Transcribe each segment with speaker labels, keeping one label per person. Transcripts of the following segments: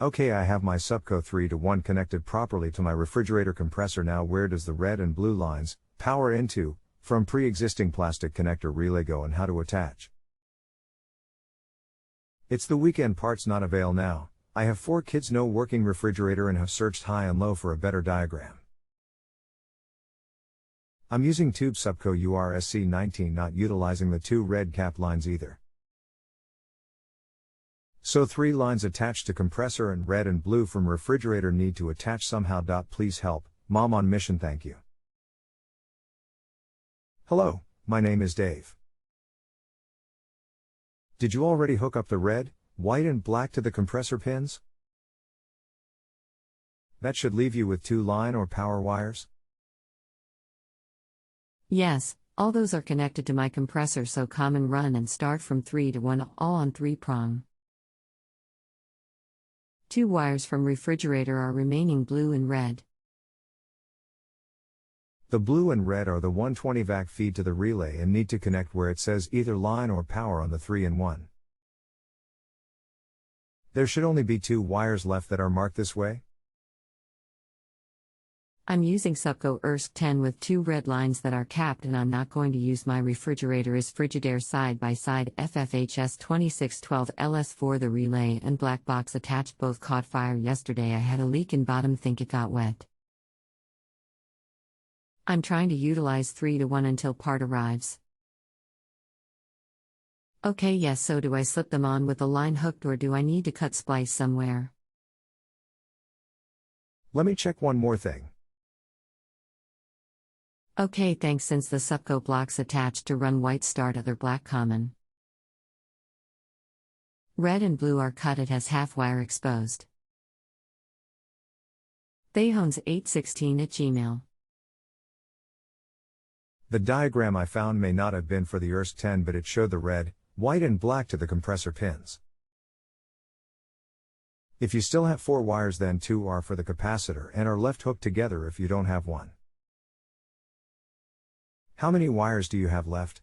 Speaker 1: Okay, I have my Supco 3-to-1 connected properly to my refrigerator compressor. Now where does the red and blue lines, power into, from pre-existing plastic connector relay go and how to attach? It's the weekend, parts not avail now. I have 4 kids, no working refrigerator, and have searched high and low for a better diagram. I'm using tube Supco URSC19, not utilizing the 2 red cap lines either. So 3 lines attached to compressor and red and blue from refrigerator need to attach somehow. Please help, mom on mission, thank you. Hello, my name is Dave. Did you already hook up the red, white and black to the compressor pins? That should leave you with 2 line or power wires.
Speaker 2: Yes, all those are connected to my compressor, so common run and start from 3-to-1, all on 3-prong. 2 wires from refrigerator are remaining, blue and red.
Speaker 1: The blue and red are the 120 vac feed to the relay and need to connect where it says either line or power on the 3-in-1. There should only be 2 wires left that are marked this way.
Speaker 2: I'm using Supco URSC19 with 2 red lines that are capped, and I'm not going to use my refrigerator as Frigidaire side-by-side FFHS 2612 LS4. The relay and black box attached both caught fire yesterday. I had a leak in bottom, think it got wet. I'm trying to utilize 3-to-1 until part arrives. Okay, yes, so do I slip them on with the line hooked, or do I need to cut splice somewhere?
Speaker 1: Let me check one more thing.
Speaker 2: Okay, thanks. Since the Supco blocks attached to run white start, other black common. Red and blue are cut, it has half wire exposed. Thayhones816@gmail.com.
Speaker 1: The diagram I found may not have been for the URSC19, but it showed the red, white and black to the compressor pins. If you still have 4 wires, then 2 are for the capacitor and are left hooked together if you don't have one. How many wires do you have left?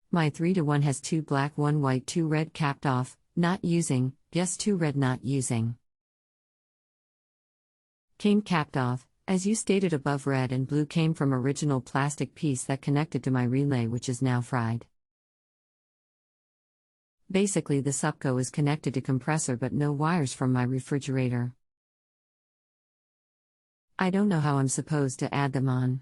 Speaker 2: My 3-to-1 has 2 black, 1 white, 2 red capped off, not using, yes, 2 red not using. Came capped off, as you stated above. Red and blue came from original plastic piece that connected to my relay, which is now fried. Basically the Supco is connected to compressor but no wires from my refrigerator. I don't know how I'm supposed to add them on.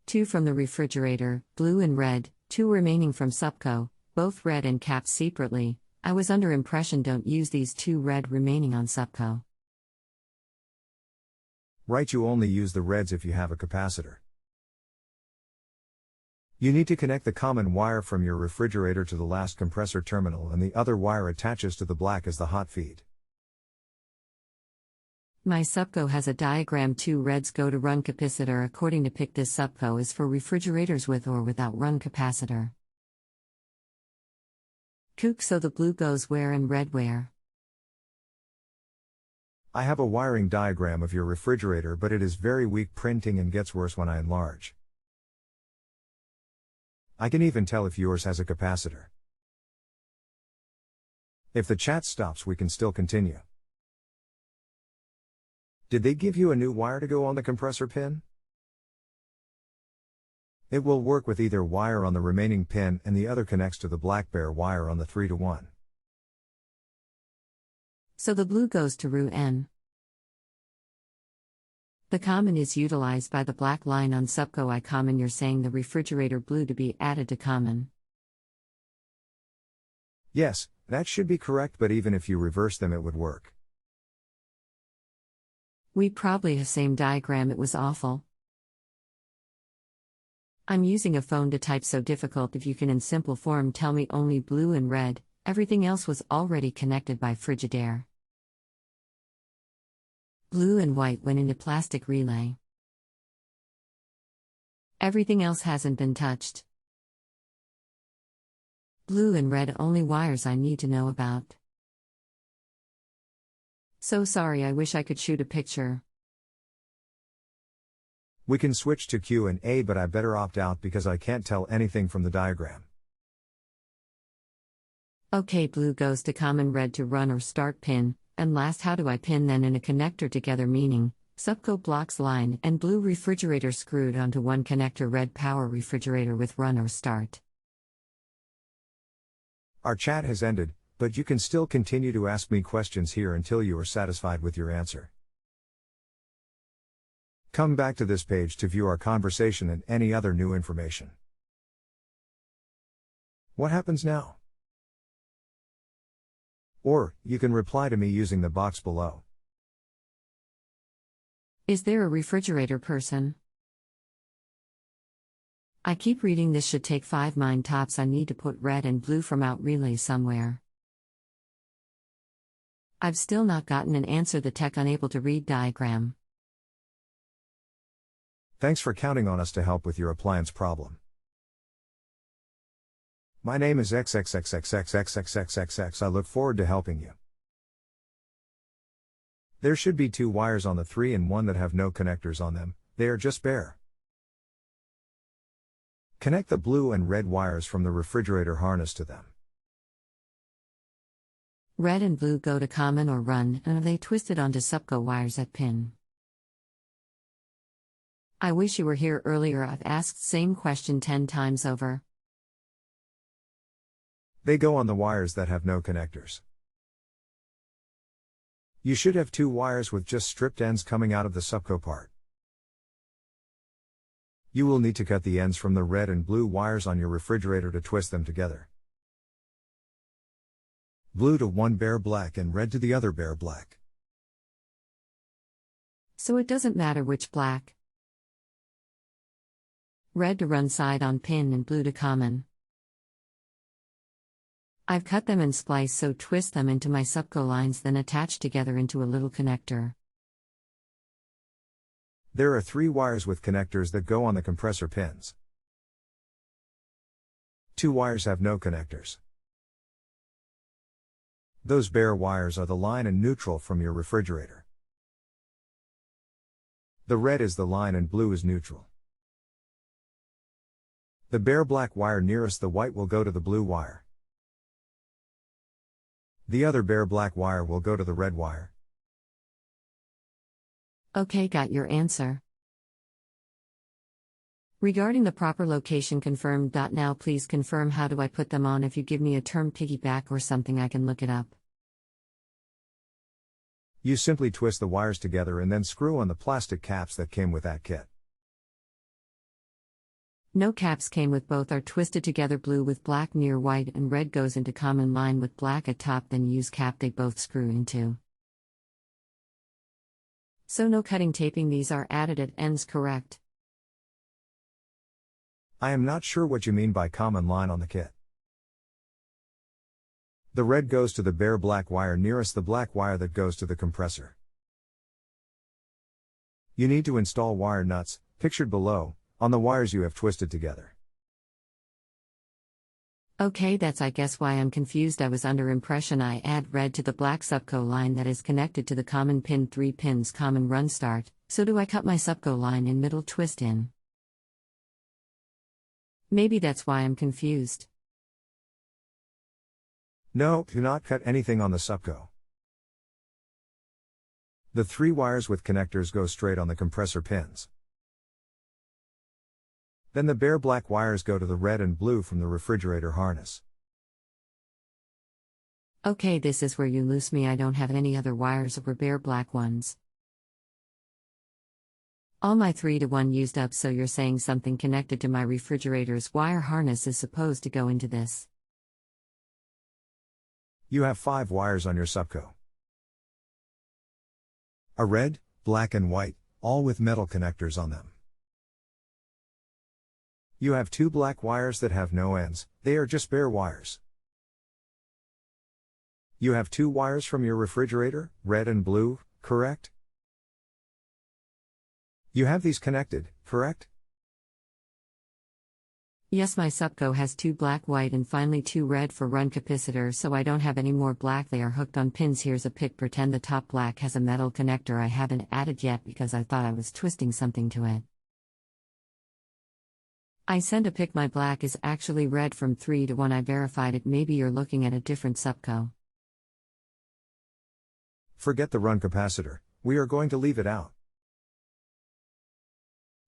Speaker 2: 2 from the refrigerator, blue and red, 2 remaining from Supco, both red and capped separately. I was under impression don't use these 2 red remaining on Supco.
Speaker 1: Right, you only use the reds if you have a capacitor. You need to connect the common wire from your refrigerator to the last compressor terminal, and the other wire attaches to the black as the hot feed.
Speaker 2: My Supco has a diagram. 2 reds go to run capacitor. According to PIC, this Supco is for refrigerators with or without run capacitor. Kook, so the blue goes where and red where?
Speaker 1: I have a wiring diagram of your refrigerator, but it is very weak printing and gets worse when I enlarge. I can even tell if yours has a capacitor. If the chat stops, we can still continue. Did they give you a new wire to go on the compressor pin? It will work with either wire on the remaining pin, and the other connects to the black bare wire on the 3-to-1.
Speaker 2: So the blue goes to Ru-N. The common is utilized by the black line on Supco. I common, you're saying the refrigerator blue to be added to common.
Speaker 1: Yes, that should be correct, but even if you reverse them it would work.
Speaker 2: We probably have same diagram, it was awful. I'm using a phone to type, so difficult. If you can in simple form tell me only blue and red, everything else was already connected by Frigidaire. Blue and white went into plastic relay. Everything else hasn't been touched. Blue and red only wires I need to know about. So sorry, I wish I could shoot a picture.
Speaker 1: We can switch to Q&A, but I better opt out because I can't tell anything from the diagram.
Speaker 2: Okay, blue goes to common, red to run or start pin, and last how do I pin then in a connector together, meaning Supco blocks line and blue refrigerator screwed onto one connector, red power refrigerator with run or start.
Speaker 1: Our chat has ended, but you can still continue to ask me questions here until you are satisfied with your answer. Come back to this page to view our conversation and any other new information. What happens now? Or, you can reply to me using the box below.
Speaker 2: Is there a refrigerator person? I keep reading this should take 5 mine tops. I need to put red and blue from out relay somewhere. I've still not gotten an answer. The tech unable to read diagram.
Speaker 1: Thanks for counting on us to help with your appliance problem. My name is XXXXXXXXXX. I look forward to helping you. There should be 2 wires on the 3-in-1 that have no connectors on them, they are just bare. Connect the blue and red wires from the refrigerator harness to them.
Speaker 2: Red and blue go to common or run, and are they twisted onto Supco wires at pin? I wish you were here earlier. I've asked same question 10 times over.
Speaker 1: They go on the wires that have no connectors. You should have 2 wires with just stripped ends coming out of the Supco part. You will need to cut the ends from the red and blue wires on your refrigerator to twist them together. Blue to one bare black and red to the other bare black.
Speaker 2: So it doesn't matter which black. Red to run side on pin and blue to common. I've cut them and spliced, so twist them into my Supco lines, then attach together into a little connector.
Speaker 1: There are 3 wires with connectors that go on the compressor pins. 2 wires have no connectors. Those bare wires are the line and neutral from your refrigerator. The red is the line and blue is neutral. The bare black wire nearest the white will go to the blue wire. The other bare black wire will go to the red wire.
Speaker 2: Okay, got your answer. Regarding the proper location confirmed. Now please confirm how do I put them on. If you give me a term piggyback or something I can look it up.
Speaker 1: You simply twist the wires together and then screw on the plastic caps that came with that kit.
Speaker 2: No caps came with, both are twisted together, blue with black near white and red goes into common line with black at top, then use cap they both screw into. So no cutting, taping, these are added at ends, correct?
Speaker 1: I am not sure what you mean by common line on the kit. The red goes to the bare black wire nearest the black wire that goes to the compressor. You need to install wire nuts, pictured below, on the wires you have twisted together.
Speaker 2: Okay, that's I guess why I'm confused. I was under impression I add red to the black Supco line that is connected to the common pin, 3 pins common run start. So do I cut my Supco line in middle, twist in? Maybe that's why I'm confused.
Speaker 1: No, do not cut anything on the Supco. The 3 wires with connectors go straight on the compressor pins. Then the bare black wires go to the red and blue from the refrigerator harness.
Speaker 2: Okay, this is where you lose me. I don't have any other wires or bare black ones. All my 3-to-1 used up, so you're saying something connected to my refrigerator's wire harness is supposed to go into this.
Speaker 1: You have 5 wires on your Supco. A red, black and white, all with metal connectors on them. You have 2 black wires that have no ends, they are just bare wires. You have 2 wires from your refrigerator, red and blue, correct? You have these connected, correct?
Speaker 2: Yes, my Supco has 2 black, white and finally 2 red for run capacitor, so I don't have any more black. They are hooked on pins. Here's a pic. Pretend the top black has a metal connector I haven't added yet because I thought I was twisting something to it. I sent a pic. My black is actually red from 3 to 1. I verified it. Maybe you're looking at a different Supco.
Speaker 1: Forget the run capacitor, we are going to leave it out.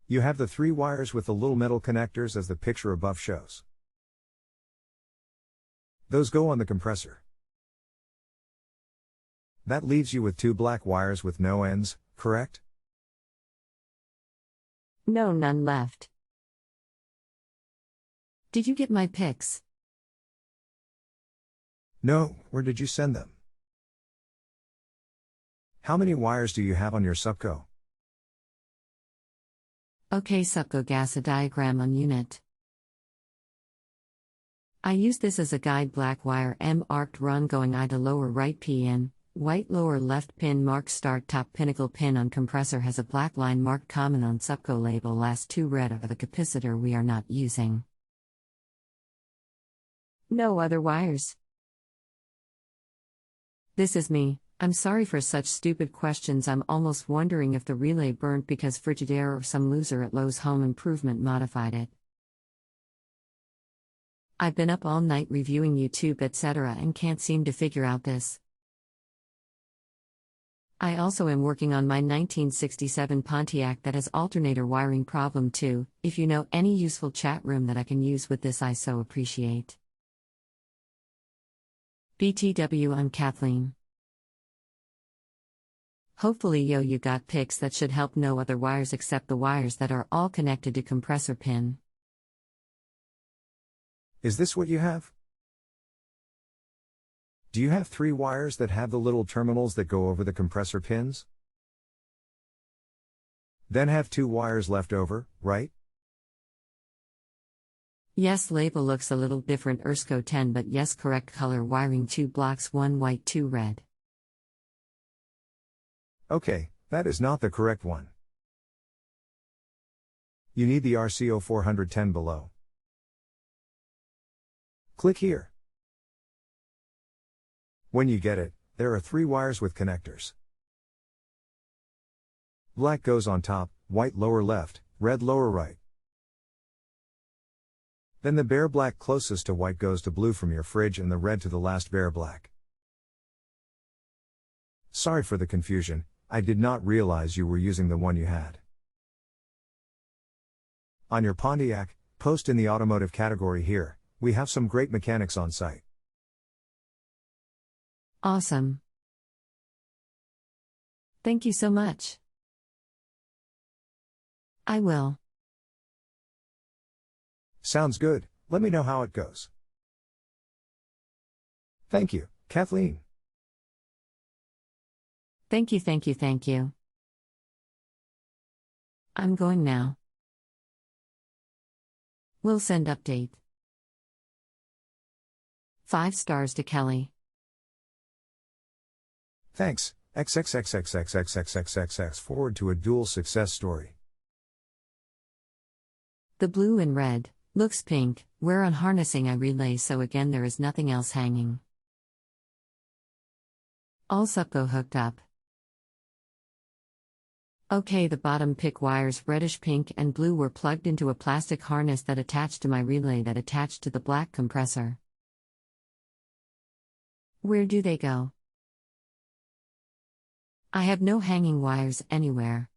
Speaker 1: You have the 3 wires with the little metal connectors as the picture above shows. Those go on the compressor. That leaves you with 2 black wires with no ends, correct?
Speaker 2: No, none left. Did you get my pics?
Speaker 1: No, where did you send them? How many wires do you have on your Supco?
Speaker 2: Okay, Supco gas, a diagram on unit. I use this as a guide. Black wire M arced run going I to lower right P in, white lower left pin marked start top pinnacle pin on compressor has a black line marked common on Supco label. Last 2 red are the capacitor we are not using. No other wires. This is me. I'm sorry for such stupid questions. I'm almost wondering if the relay burnt because Frigidaire or some loser at Lowe's Home Improvement modified it. I've been up all night reviewing YouTube etc. and can't seem to figure out this. I also am working on my 1967 Pontiac that has alternator wiring problem too. If you know any useful chat room that I can use with this, I so appreciate. BTW, I'm Kathleen. Hopefully you got pics that should help. No other wires except the wires that are all connected to compressor pin.
Speaker 1: Is this what you have? Do you have 3 wires that have the little terminals that go over the compressor pins? Then have 2 wires left over, right?
Speaker 2: Yes, label looks a little different URSC 10, but yes, correct color wiring. 2 blocks, 1 white 2 red.
Speaker 1: Okay, that is not the correct one. You need the RCO 410 below. Click here. When you get it, there are 3 wires with connectors. Black goes on top, white lower left, red lower right. Then the bare black closest to white goes to blue from your fridge and the red to the last bare black. Sorry for the confusion, I did not realize you were using the one you had. On your Pontiac, post in the automotive category here, we have some great mechanics on site.
Speaker 2: Awesome. Thank you so much. I will.
Speaker 1: Sounds good, let me know how it goes. Thank you, Kathleen.
Speaker 2: Thank you. I'm going now. We'll send update. 5 stars to Kelly.
Speaker 1: Thanks, XXXXXXXXXX forward to a dual success story.
Speaker 2: The blue and red, looks pink, we're unharnessing a relay so again there is nothing else hanging. All Supco hooked up. Okay, the bottom pick wires reddish pink and blue were plugged into a plastic harness that attached to my relay that attached to the black compressor. Where do they go? I have no hanging wires anywhere.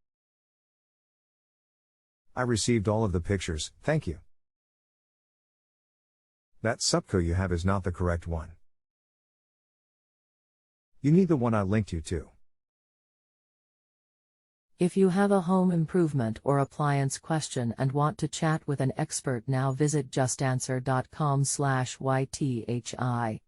Speaker 1: I received all of the pictures, thank you. That Supco you have is not the correct one. You need the one I linked you to.
Speaker 3: If you have a home improvement or appliance question and want to chat with an expert now visit JustAnswer.com/YTHI.